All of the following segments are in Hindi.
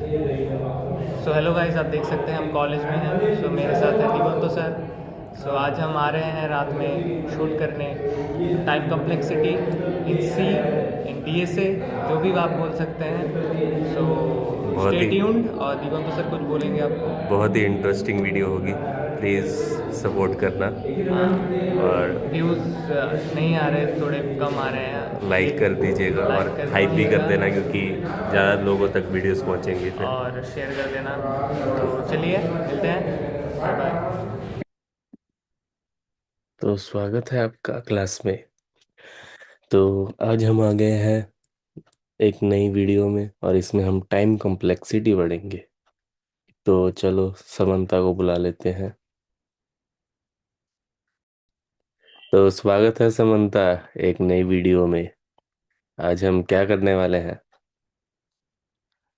सो हेलो गाइस, आप देख सकते हैं हम कॉलेज में हैं। सो मेरे साथ है दिगंतो सर। सो आज हम आ रहे हैं रात में शूट करने time complexity in C, in D S A, जो भी आप बोल सकते हैं। सो बहुत स्टे ही ट्यून्ड और दिगंतो सर कुछ बोलेंगे आपको। बहुत ही इंटरेस्टिंग वीडियो होगी। प्लीज़ सपोर्ट करना और व्यूज़ नहीं आ रहे, थोड़े कम आ रहे हैं। लाइक एक कर दीजिएगा लाइक और कर हाइप भी कर दीजिएगा देना, क्योंकि ज़्यादा लोगों तक वीडियोस पहुंचेंगी फिर। और शेयर कर देना। तो चलिए मिलते हैं, बाय बाय। तो स्वागत है आपका क्लास में। तो आज हम आ गए हैं एक नई वीडियो में, और इसमें हम टाइम कॉम्प्लेक्सिटी पढ़ेंगे। तो चलो समंता को बुला लेते हैं। तो स्वागत है समंता, एक नई वीडियो में। आज हम क्या करने वाले हैं?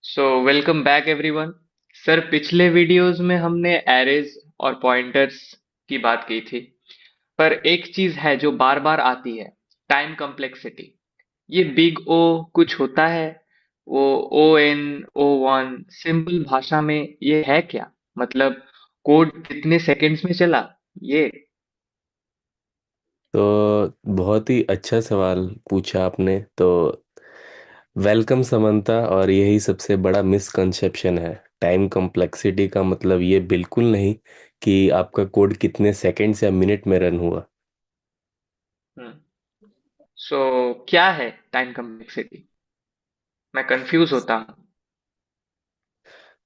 So welcome back everyone. Sir, पिछले वीडियोस में हमने एरेज और पॉइंटर्स की बात की थी, पर एक चीज है जो बार बार आती है, टाइम कम्प्लेक्सिटी। ये बिग ओ कुछ होता है, वो O N O 1 सिंपल भाषा में ये है क्या? मतलब कोड कितने सेकंड्स में चला, ये? तो बहुत ही अच्छा सवाल पूछा आपने। तो वेलकम समंता, और यही सबसे बड़ा मिसकंसेप्शन है। टाइम कॉम्प्लेक्सिटी का मतलब ये बिल्कुल नहीं कि आपका कोड कितने सेकंड्स या मिनट में रन हुआ। सो क्या है टाइम कम्प्लेक्सिटी? मैं कंफ्यूज होता हूँ।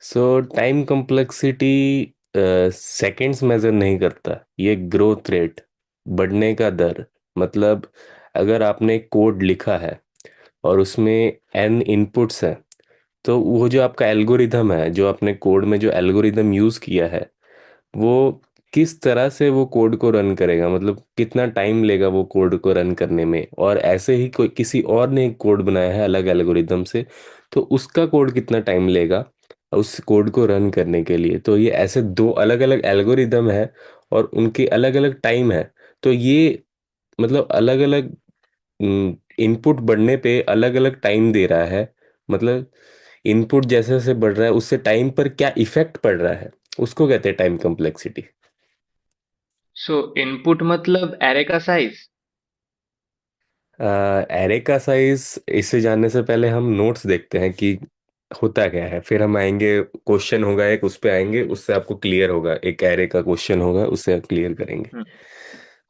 So time complexity seconds measure नहीं करता, ये ग्रोथ रेट, बढ़ने का दर। मतलब अगर आपने कोड लिखा है और उसमें n इनपुट्स हैं, तो वो जो आपका एल्गोरिदम है, जो आपने कोड में जो एल्गोरिदम यूज़ किया है, वो किस तरह से वो कोड को रन करेगा, मतलब कितना टाइम लेगा वो कोड को रन करने में। और ऐसे ही कोई किसी और ने एक कोड बनाया है अलग एल्गोरिदम से, तो उसका कोड कितना टाइम लेगा उस कोड को रन करने के लिए। तो ये ऐसे दो अलग अलग एल्गोरिदम है और उनके अलग अलग टाइम है। तो ये मतलब अलग अलग इनपुट बढ़ने पे अलग अलग टाइम दे रहा है। मतलब इनपुट जैसे जैसे बढ़ रहा है उससे टाइम पर क्या इफेक्ट पड़ रहा है, उसको कहते हैं टाइम कॉम्प्लेक्सिटी। सो इनपुट मतलब एरे का साइज? एरे का साइज, इसे जानने से पहले हम नोट्स देखते हैं कि होता क्या है, फिर हम आएंगे। क्वेश्चन होगा एक, उस पे आएंगे, उससे आपको क्लियर होगा। एक एरे का क्वेश्चन होगा, उससे आप क्लियर करेंगे।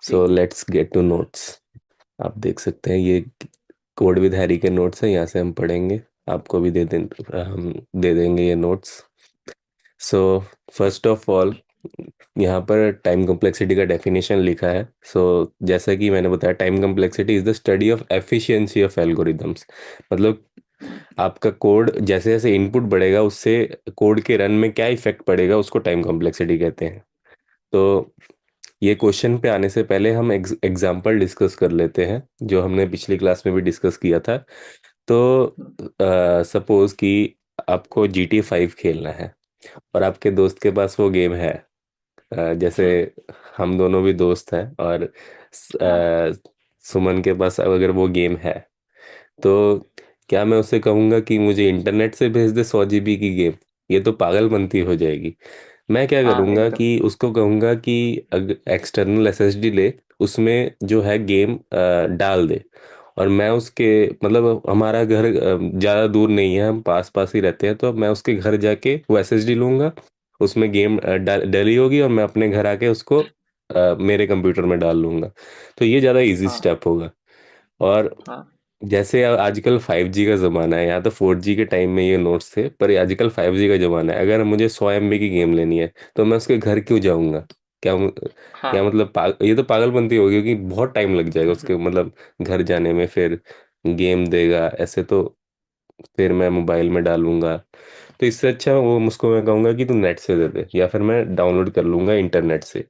सो ठीक है। Let's get to notes. आप देख सकते हैं ये कोड विद हैरी के नोट्स हैं, यहाँ से हम पढ़ेंगे। आपको भी हम दे देंगे ये notes. So first of all, यहाँ पर टाइम कॉम्प्लेक्सिटी का डेफिनेशन लिखा है। सो जैसा कि मैंने बताया, time complexity is the study of efficiency of algorithms. मतलब आपका कोड जैसे जैसे इनपुट बढ़ेगा, उससे कोड के रन में क्या इफेक्ट पड़ेगा, उसको टाइम कॉम्प्लेक्सिटी कहते हैं। तो ये क्वेश्चन पे आने से पहले हम एग्जाम्पल डिस्कस कर लेते हैं, जो हमने पिछली क्लास में भी डिस्कस किया था। तो सपोज कि आपको GTA 5 खेलना है, और आपके दोस्त के पास वो गेम है। जैसे हम दोनों भी दोस्त हैं, और हाँ। सुमन के पास अगर वो गेम है, तो क्या मैं उसे कहूँगा कि मुझे इंटरनेट से भेज दे 100 GB की गेम? ये तो पागलपंती हो जाएगी। मैं क्या हाँ, करूँगा एकदम। कि उसको कहूँगा कि एक्सटर्नल SSD ले, उसमें जो है गेम डाल दे। और मैं उसके, मतलब हमारा घर ज़्यादा दूर नहीं है, हम पास पास ही रहते हैं, तो मैं उसके घर जाके वो SSD लूँगा। उसमें गेम डली होगी, और मैं अपने घर आके उसको मेरे कंप्यूटर में डाल लूँगा। तो ये ज़्यादा इजी हाँ। स्टेप होगा। और हाँ। जैसे आजकल 5G का ज़माना है, यहाँ तो 4G के टाइम में ये नोट्स थे, पर ये आजकल 5G का ज़माना है। अगर मुझे 100 MB की गेम लेनी है, तो मैं उसके घर क्यों जाऊँगा? क्या क्या हाँ। मतलब ये तो पागलपंती होगी, क्योंकि बहुत टाइम लग जाएगा उसके, मतलब घर जाने में। फिर गेम देगा ऐसे, तो फिर मैं मोबाइल में डालूंगा। तो इससे अच्छा वो मुझको, मैं कहूँगा कि तू नेट से दे दे, या फिर मैं डाउनलोड कर लूँगा इंटरनेट से।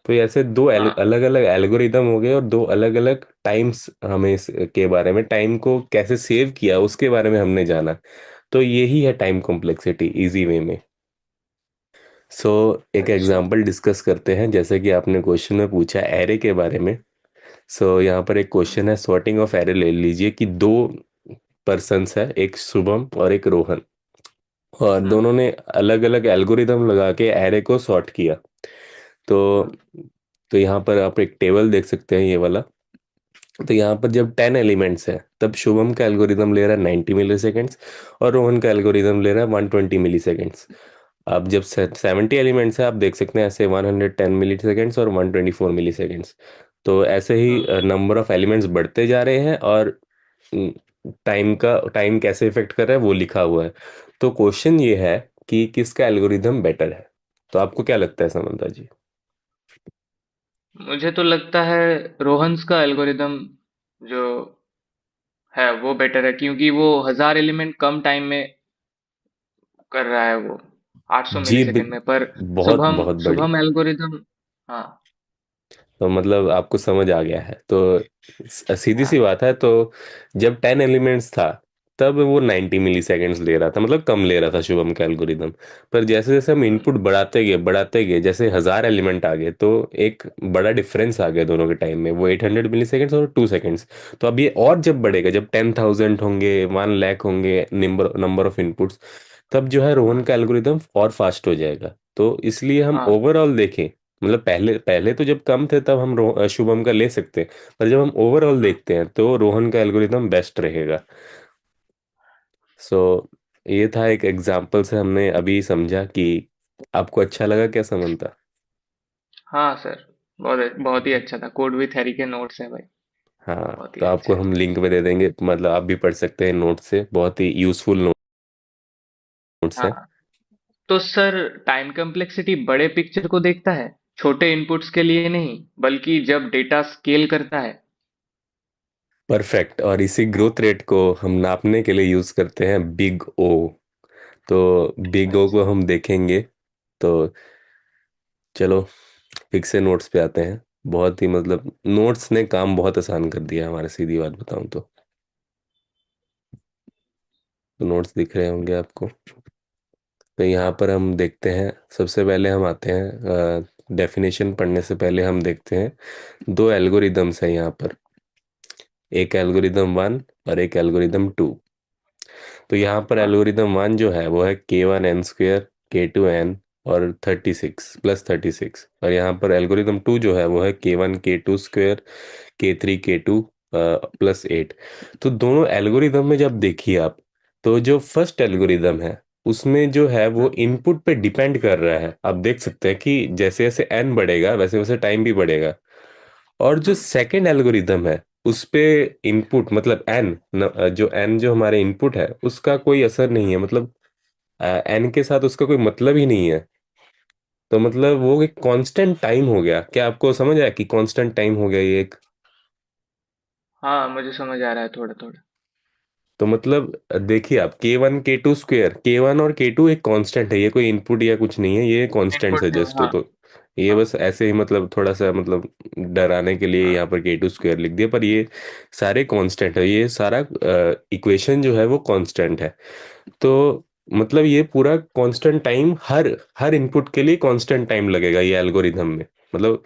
तो ये ऐसे दो हाँ। अलग अलग एल्गोरिदम हो गए, और दो अलग अलग टाइम्स हमें इसके बारे में, टाइम को कैसे सेव किया उसके बारे में हमने जाना। तो यही है टाइम कॉम्प्लेक्सिटी इजी वे में। सो एक अच्छा। एग्जांपल डिस्कस करते हैं, जैसे कि आपने क्वेश्चन में पूछा एरे के बारे में। सो यहाँ पर एक क्वेश्चन है, सॉर्टिंग ऑफ एरे ले लीजिए कि दो पर्सन्स है, एक शुभम और एक रोहन। और हम्म। दोनों ने अलग अलग एल्गोरिदम लगा के एरे को सॉर्ट किया। तो हम्म। तो यहाँ पर आप एक टेबल देख सकते हैं, ये वाला। तो यहाँ पर जब 10 एलिमेंट्स है, तब शुभम का एल्गोरिदम ले रहा है 90 मिली सेकेंड्स, और रोहन का एल्गोरिदम ले रहा है 120 मिली सेकेंड्स। अब जब 70 एलिमेंट्स है, आप देख सकते हैं ऐसे 110 मिली सेकेंड्स और 124 मिली सेकेंड्स। तो ऐसे ही हम्म। नंबर ऑफ एलिमेंट्स बढ़ते जा रहे हैं, और टाइम कैसे इफेक्ट कर रहा है वो लिखा हुआ है। तो क्वेश्चन ये है कि किसका एल्गोरिदम बेटर है। तो आपको क्या लगता है समंता जी? मुझे तो लगता है रोहन्स का एल्गोरिदम जो है वो बेटर है, क्योंकि वो 1000 एलिमेंट कम टाइम में कर रहा है वो, 800 जी, मिलीसेकंड में। पर बहुत शुभम बहुत बढ़िया। शुभम एल्गोरिदम। हाँ। तो मतलब आपको समझ आ गया है, तो सीधी सी हाँ। बात है। तो जब 10 एलिमेंट्स था, तब वो 90 मिली सेकेंड्स ले रहा था, मतलब कम ले रहा था शुभम का एल्गोरिदम। पर जैसे जैसे हम हम्म। इनपुट बढ़ाते गए, जैसे 1000 एलिमेंट आ गए, तो एक बड़ा डिफरेंस आ गया दोनों के टाइम में, वो 800 मिली सेकेंड्स और 2 सेकेंड्स। तो अब ये और जब बढ़ेगा, जब 10,000 होंगे, 1 lakh number number of inputs, तब जो है रोहन हम्म। का एल्गोरिदम और फास्ट हो जाएगा। तो इसलिए हम हाँ। ओवरऑल देखें, मतलब पहले पहले तो जब कम थे तब हम शुभम का ले सकते हैं, पर जब हम ओवरऑल हम्म। देखते हैं तो रोहन का एल्गोरिदम बेस्ट रहेगा। सो ये था एक एग्जाम्पल से हमने अभी समझा कि आपको अच्छा लगा क्या समझता। हाँ सर, बहुत बहुत ही अच्छा था। कोड विथ हैरी के नोट्स हैं भाई, हाँ, बहुत ही तो आपको अच्छे हम थे। लिंक पे दे देंगे, मतलब आप भी पढ़ सकते हैं नोट से, बहुत ही यूजफुल नोट्स हैं। हाँ। तो सर, टाइम कम्प्लेक्सिटी बड़े पिक्चर को देखता है, छोटे इनपुट्स के लिए नहीं, बल्कि जब डेटा स्केल करता है। परफेक्ट। और इसी ग्रोथ रेट को हम नापने के लिए यूज करते हैं बिग ओ। तो बिग ओ अच्छा। को हम देखेंगे। तो चलो फिर से नोट्स पे आते हैं। बहुत ही मतलब नोट्स ने काम बहुत आसान कर दिया हमारे, सीधी बात बताऊं तो नोट्स दिख रहे होंगे आपको। तो यहाँ हाँ। पर हम देखते हैं, सबसे पहले हम आते हैं डेफिनेशन पढ़ने से पहले हम देखते हैं दो एल्गोरिदम्स हैं यहाँ पर, एक एल्गोरिदम 1 और एक एल्गोरिदम 2। तो यहाँ पर हाँ। एल्गोरिदम 1 जो है वो है K1 n² K2 n और 36 + 36। और यहाँ पर एल्गोरिदम 2 जो है वो है K1 K2² K3 K2 +8। तो दोनों एल्गोरिदम में जब देखिए आप, तो जो फर्स्ट एल्गोरिदम है उसमें जो है वो हम्म। इनपुट पे डिपेंड कर रहा है। आप देख सकते हैं कि जैसे जैसे n बढ़ेगा वैसे वैसे टाइम भी बढ़ेगा। और जो हम्म। सेकंड एल्गोरिदम है उस पे इनपुट मतलब जो n जो हमारे इनपुट है उसका कोई असर नहीं है, मतलब n के साथ उसका कोई मतलब ही नहीं है। तो मतलब वो एक कांस्टेंट टाइम हो गया। क्या आपको समझ आया कि कांस्टेंट टाइम हो गया ये एक? हाँ, मुझे समझ आ रहा है थोड़ा थोड़ा। तो मतलब देखिए आप K1 K2² K1 और K2 एक कांस्टेंट है, ये कोई इनपुट या कुछ नहीं है, ये कांस्टेंट है इनपुट नहीं, जस्ट। हाँ। तो ये हाँ। बस ऐसे ही मतलब थोड़ा सा मतलब डराने के लिए हाँ। यहाँ पर K2² लिख दिया, पर ये सारे कांस्टेंट है, ये सारा इक्वेशन जो है वो कांस्टेंट है। तो मतलब ये पूरा कांस्टेंट टाइम, हर हर इनपुट के लिए कांस्टेंट टाइम लगेगा ये एल्गोरिदम में। मतलब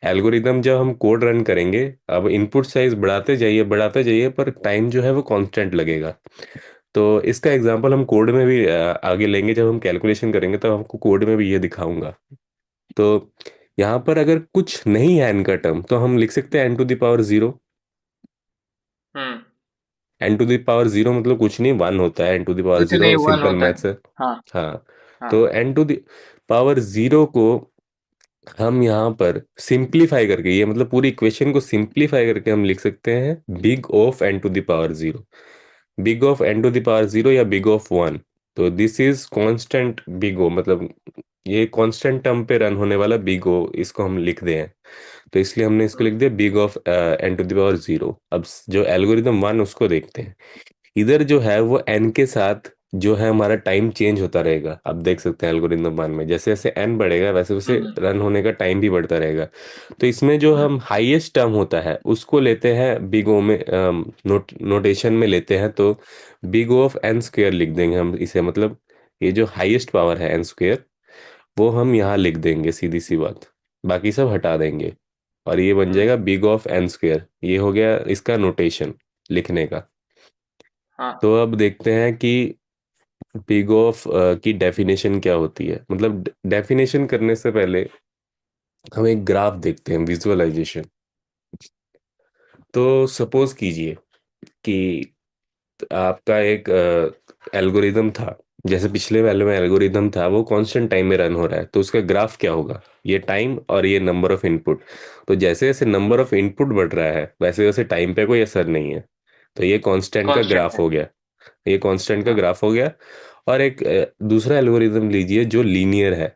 एल्गोरिदम जब हम कोड रन करेंगे, अब इनपुट साइज बढ़ाते जाइए पर टाइम जो है वो कांस्टेंट लगेगा। तो इसका एग्जांपल हम कोड में भी आगे लेंगे, जब हम कैलकुलेशन करेंगे तब हमको कोड में भी ये दिखाऊंगा। तो यहाँ पर अगर कुछ नहीं है एन का टर्म, तो हम लिख सकते हैं n⁻0। हम्म। n⁻0 मतलब कुछ नहीं, 1 होता है एन टू दावर कुछ नहीं, जीरो वन सिंपल होता है। मैथ्स है। हाँ। हाँ। हाँ। तो n⁻0 को हम यहाँ पर सिंप्लीफाई करके, ये मतलब पूरी इक्वेशन को सिंप्लीफाई करके हम लिख सकते हैं big of n⁻0। Big of n⁻0 या बिग ऑफ 1। तो this is constant big O, मतलब ये कांस्टेंट टर्म पे रन होने वाला बिग ओ, इसको हम लिख दें। तो इसलिए हमने इसको लिख हम्म। दिया बिग ऑफ n⁻0। अब जो एल्गोरिदम 1 उसको देखते हैं। इधर जो है वो n के साथ जो है हमारा टाइम चेंज होता रहेगा। आप देख सकते हैं एल्गोरिदम 1 में जैसे जैसे n बढ़ेगा वैसे वैसे हम्म। रन होने का टाइम भी बढ़ता रहेगा। तो इसमें जो हम्म। हम हाईएस्ट टर्म होता है उसको लेते हैं बिग ओ में, नोटेशन में लेते हैं। तो बिग ओ ऑफ n² लिख देंगे हम इसे, मतलब ये जो हाईएस्ट पावर है n², वो हम यहाँ लिख देंगे, सीधी सी बात। बाकी सब हटा देंगे और ये बन हम्म। जाएगा बिग ऑफ n²। ये हो गया इसका नोटेशन लिखने का। हाँ। तो अब देखते हैं कि बिग ऑफ की डेफिनेशन क्या होती है, मतलब डेफिनेशन करने से पहले हम एक ग्राफ देखते हैं, विजुअलाइजेशन। तो सपोज कीजिए कि आपका एक एल्गोरिदम था, जैसे पिछले वाले में एल्गोरिदम था, वो कांस्टेंट टाइम में रन हो रहा है, तो उसका ग्राफ क्या होगा? ये टाइम और ये नंबर ऑफ इनपुट। तो जैसे जैसे नंबर ऑफ इनपुट बढ़ रहा है वैसे वैसे टाइम पे कोई असर नहीं है। तो ये कांस्टेंट का कांस्टेंट ग्राफ है। हो गया। ये कांस्टेंट का हाँ। ग्राफ हो गया। और एक दूसरा एल्गोरिदम लीजिए जो लीनियर है।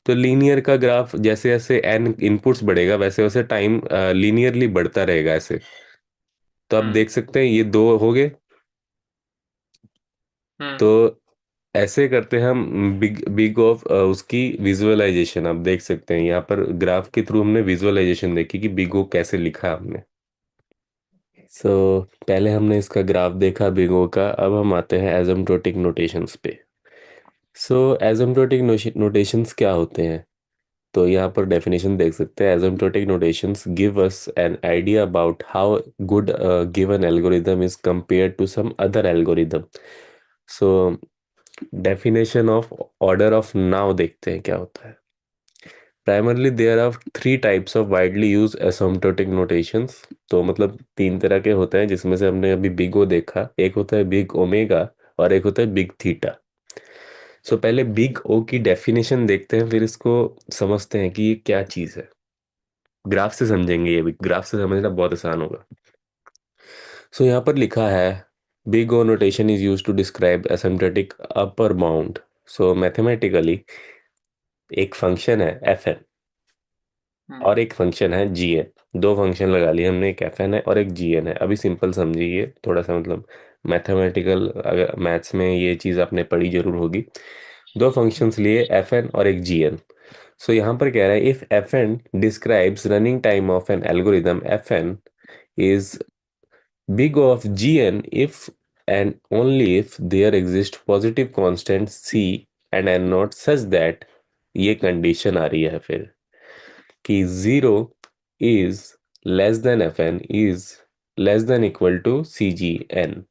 तो लीनियर का ग्राफ जैसे जैसे एन इनपुट्स बढ़ेगा वैसे वैसे टाइम लीनियरली बढ़ता रहेगा ऐसे। तो आप हम्म। देख सकते हैं ये दो हो गए। हम्म। तो ऐसे करते हैं हम बिग बिग ऑफ उसकी विजुअलाइजेशन। आप देख सकते हैं यहाँ पर ग्राफ के थ्रू हमने विजुअलाइजेशन देखी कि बिग ओ कैसे लिखा हमने। सो पहले हमने इसका ग्राफ देखा बिग ओ का, अब हम आते हैं एसिम्प्टोटिक नोटेशंस पे। सो एसिम्प्टोटिक नोटेशंस क्या होते हैं? तो यहाँ पर डेफिनेशन देख सकते हैं, asymptotic notations give us an idea about how good given algorithm is compared to some other algorithm. So definition of order of now देखते हैं क्या होता है। Primarily there are three types of widely use asymptotic notations. तो मतलब तीन तरह के होते हैं, जिसमें से हमने अभी बिग ओ देखा, एक होता है बिग ओमेगा और एक होता है बिग थीटा। सो पहले बिग ओ की डेफिनेशन देखते हैं, फिर इसको समझते हैं कि ये क्या चीज़ है। ग्राफ से समझेंगे, ये भी ग्राफ से समझना बहुत आसान होगा। सो यहाँ पर लिखा है big O notation is use to describe asymptotic upper bound. So mathematically एक फंक्शन है एफ एन हम्म। और एक फंक्शन है जी एन। दो फंक्शन लगा लिए हमने, एक एफ एन है और एक जी एन है। अभी सिंपल समझिए, थोड़ा सा मतलब मैथमेटिकल, अगर मैथ्स में ये चीज़ आपने पढ़ी जरूर होगी। दो फंक्शंस लिए एफ एन और एक जी एन। सो यहाँ पर कह रहा है if F N describes running time of an algorithm F N is big of gn if and only if there exist positive constant c and n not such that, ये कंडीशन आ रही है फिर कि zero is less than F N is less than equal to C G N.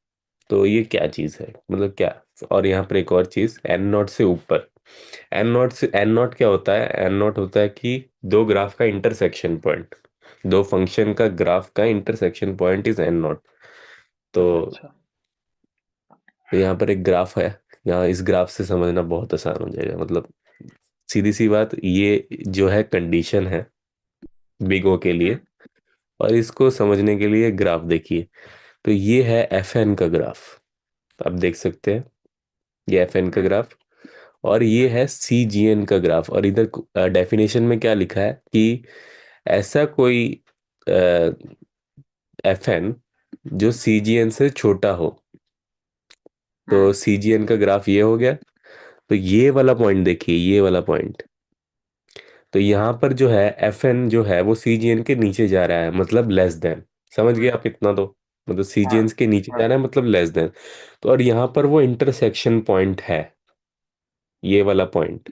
तो ये क्या चीज़ है, मतलब क्या? और यहाँ पर एक और चीज़, एन नॉट से ऊपर। एन नॉट से एन नॉट क्या होता है? एन नॉट होता है कि दो ग्राफ का इंटरसेक्शन पॉइंट, दो फंक्शन का ग्राफ का intersection point is an not. तो अच्छा। यहाँ पर एक ग्राफ है, यहाँ इस ग्राफ से समझना बहुत आसान हो जाएगा। मतलब सीधी सी बात, ये जो है कंडीशन है बिग ओ के लिए। हम्म। और इसको समझने के लिए ग्राफ देखिए। तो ये है एफ एन का ग्राफ, आप देख सकते हैं, ये एफ एन का हम्म। ग्राफ। और ये है सी जी एन का ग्राफ। और इधर डेफिनेशन में क्या लिखा है कि ऐसा कोई एफ एन जो सी जी एन से छोटा हो। तो हम्म। सी जी एन का ग्राफ ये हो गया। तो ये वाला पॉइंट देखिए, ये वाला पॉइंट। तो यहाँ पर जो है एफ एन जो है वो सी जी एन के नीचे जा रहा है, मतलब लेस देन। समझ गए आप इतना तो? मतलब सी जी हाँ। एन के नीचे हाँ। जा रहा है मतलब लेस देन। तो और यहाँ पर वो इंटरसेक्शन पॉइंट है, ये वाला पॉइंट।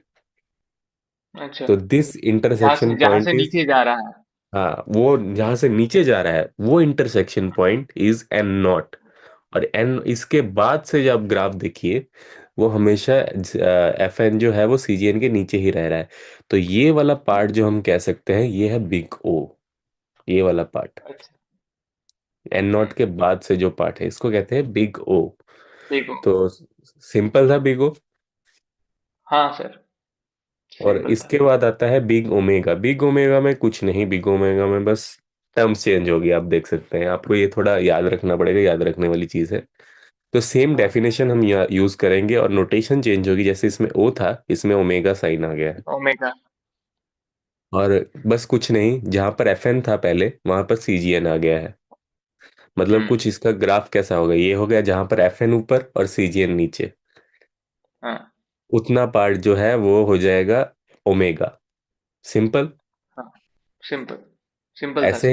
अच्छा। तो दिस इंटरसेक्शन जहाँ पॉइंट से इज, नीचे जा रहा है। हाँ, वो जहाँ से नीचे जा रहा है वो intersection point is an not. और एन इसके बाद से जब ग्राफ देखिए, वो हमेशा एफ एन जो है वो सी जी एन के नीचे ही रह रहा है। तो ये वाला पार्ट जो हम कह सकते हैं ये है बिग ओ। ये वाला पार्ट अच्छा। एन नॉट हम्म। के बाद से जो पार्ट है इसको कहते हैं बिग ओ। देखो। तो सिंपल था बिग ओ। हाँ सर। और सिंपल था। इसके बाद आता है बिग ओमेगा। बिग ओमेगा में कुछ नहीं, बिग ओमेगा में बस टर्म्स चेंज होगी। आप देख सकते हैं, आपको ये थोड़ा याद रखना पड़ेगा, याद रखने वाली चीज़ है। तो सेम हाँ। डेफिनेशन हम यहाँ यूज करेंगे और नोटेशन चेंज होगी। जैसे इसमें ओ था, इसमें ओमेगा साइन आ गया है। ओमेगा। और बस कुछ नहीं, जहाँ पर एफ एन था पहले वहां पर सी जी एन आ गया है। मतलब हम्म। कुछ इसका ग्राफ कैसा होगा, ये हो गया जहाँ पर एफ एन ऊपर और सी जी एन नीचे। हाँ। उतना पार्ट जो है वो हो जाएगा ओमेगा। सिंपल। हाँ। सिंपल। सिंपल था ऐसे सर।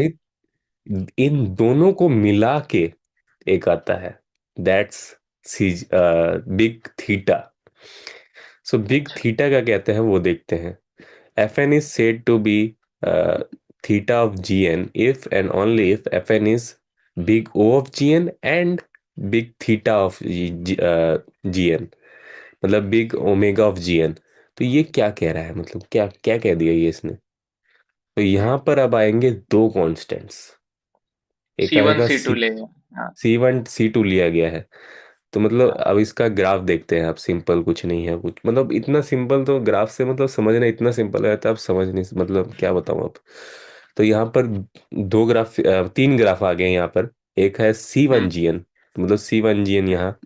ही इन दोनों को मिला के एक आता है, that's C big theta. So big अच्छा। थीटा का कहते हैं वो देखते हैं। F N is said to be theta of G N if and only if F N is big O of G N and big theta of G N. मतलब बिग ओमेगा ऑफ जीएन। तो ये क्या कह रहा है, मतलब क्या क्या कह दिया ये इसने। तो हम्म। यहाँ पर अब आएंगे दो कांस्टेंट्स। एक C1 आएगा C2 सी, ले। हाँ। C1 C2 लिया गया है। तो मतलब हाँ। अब इसका ग्राफ देखते हैं आप। सिंपल कुछ नहीं है, कुछ मतलब इतना सिंपल तो ग्राफ से मतलब समझना इतना सिंपल है तो आप समझ नहीं, मतलब क्या बताऊं अब। तो यहाँ पर दो ग्राफ, तीन ग्राफ आ गए हैं यहाँ पर। एक है हम्म। C1 GN, मतलब C1 GN यहाँ।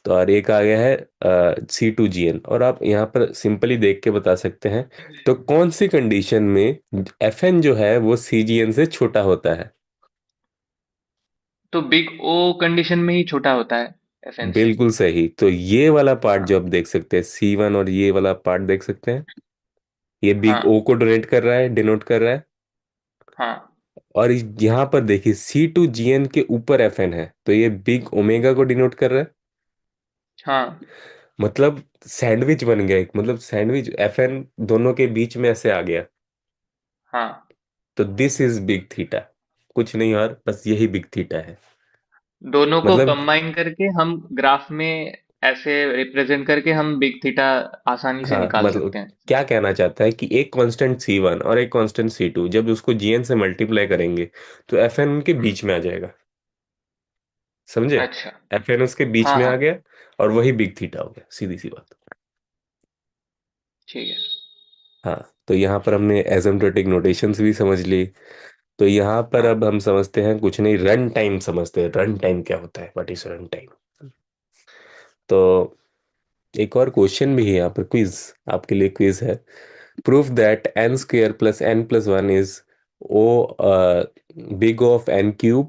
तो और एक आ गया है C2 GN। और आप यहाँ पर सिंपली देख के बता सकते हैं तो कौन सी कंडीशन में FN जो है वो CGN से छोटा होता है। तो बिग ओ कंडीशन में ही छोटा होता है FN से। बिल्कुल सही। तो ये वाला पार्ट जो हाँ। आप देख सकते हैं C1, और ये वाला पार्ट देख सकते हैं, ये बिग हाँ। O को डोनेट कर रहा है, डिनोट कर रहा है। हाँ। और यहाँ पर देखिए C2 GN के ऊपर FN है, तो ये बिग ओमेगा को डिनोट कर रहा है। हाँ। मतलब सैंडविच बन गया एक, मतलब सैंडविच FN दोनों के बीच में ऐसे आ गया। हाँ। तो दिस इज बिग थीटा, कुछ नहीं और बस यही बिग थीटा है। दोनों को मतलब कंबाइन करके हम ग्राफ में ऐसे रिप्रेजेंट करके हम बिग थीटा आसानी से हाँ, निकाल मतलब सकते हैं। क्या कहना चाहता है कि एक कांस्टेंट C1 और एक कांस्टेंट C2 जब उसको GN से मल्टीप्लाई करेंगे तो FN उनके हम्म। बीच में आ जाएगा। समझे। अच्छा। FN उसके बीच हाँ में आ हाँ। गया और वही बिग थीटा हो गया, सीधी सी बात। ठीक है। हाँ, तो यहाँ पर हमने एसिम्प्टोटिक नोटेशंस भी समझ ली। तो यहाँ पर हाँ। अब हम समझते हैं कुछ नहीं, रन टाइम समझते हैं। रन टाइम क्या होता है, व्हाट इज रन टाइम। तो एक और क्वेश्चन भी है यहाँ पर, क्विज, आपके लिए क्विज है। Proof that n² plus n+1 is O big of n³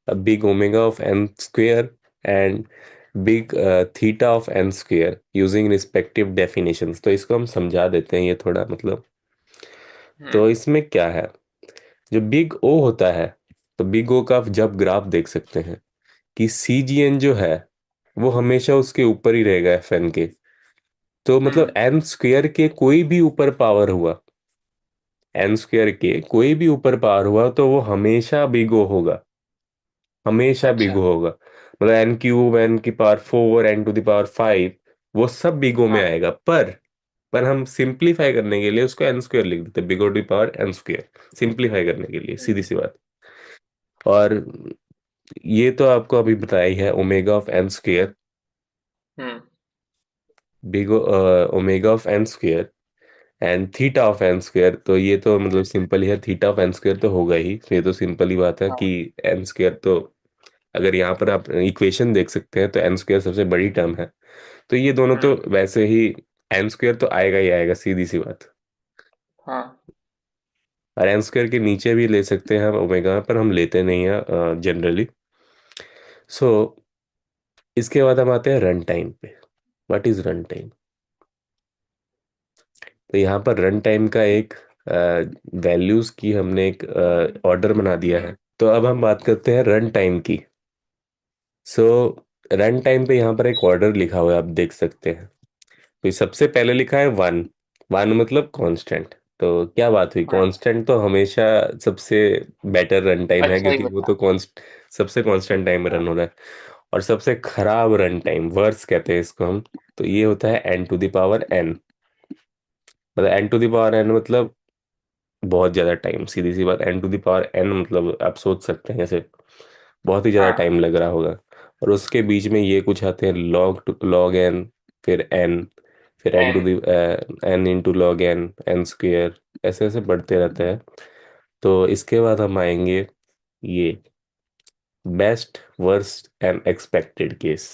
big omega of n² and big theta of n² using respective definitions. तो इसको हम समझा देते हैं ये थोड़ा, मतलब तो हम्म। इसमें क्या है, जो बिग ओ होता है, तो बिग ओ का आप जब ग्राफ देख सकते हैं कि CGN जो है वो हमेशा उसके ऊपर ही रहेगा FN के। तो मतलब हम्म। n² के कोई भी ऊपर पावर हुआ, n² के कोई भी ऊपर पावर हुआ तो वो हमेशा बिग O होगा, हमेशा बिग अच्छा। O होगा। मतलब n³ n⁴ n⁵ वो सब बिग O में हाँ। आएगा। पर हम सिंप्लीफाई करने के लिए उसको n² लिख देते, बिग O⁴ सिंप्लीफाई करने के लिए, सीधी सी बात। और ये तो आपको अभी बताया ही है, omega of n², hmm. Big omega of n² and theta of n²। तो ये तो मतलब सिंपल ही है, थीटा ऑफ n² तो होगा ही, तो ये तो सिंपल ही बात है कि हाँ। n² तो अगर यहाँ पर आप इक्वेशन देख सकते हैं तो n² सबसे बड़ी टर्म है। तो ये दोनों तो हम्म। वैसे ही n² तो आएगा ही आएगा, सीधी सी बात। हाँ। और n² के नीचे भी ले सकते हैं हम ओमेगा, पर हम लेते नहीं हैं जनरली। सो इसके बाद हम आते हैं रन टाइम पे। What is run time. तो यहाँ पर रन टाइम का एक वैल्यूज की हमने एक ऑर्डर बना दिया है। तो अब हम बात करते हैं रन टाइम की। सो रन टाइम पे यहाँ पर एक ऑर्डर लिखा हुआ है, आप देख सकते हैं। तो सबसे पहले लिखा है 1। 1 मतलब कांस्टेंट। तो क्या बात हुई, हाँ। कांस्टेंट तो हमेशा सबसे बेटर रन टाइम है, अच्छा ही क्योंकि वो होता तो कॉन्स्ट सबसे कांस्टेंट टाइम में है। रन हाँ। हो रहा है। और सबसे खराब रन टाइम, वर्स कहते हैं इसको हम, तो ये होता है n⁴n। मतलब n⁴n मतलब बहुत ज़्यादा टाइम, सीधी सी बात। n⁴n मतलब आप सोच सकते हैं जैसे बहुत ही ज़्यादा हाँ। टाइम लग रहा होगा। और उसके बीच में ये कुछ आते हैं log n, फिर n, फिर N. n into log n, n², ऐसे ऐसे बढ़ते रहता है। तो इसके बाद हम आएंगे ये best worst and expected case.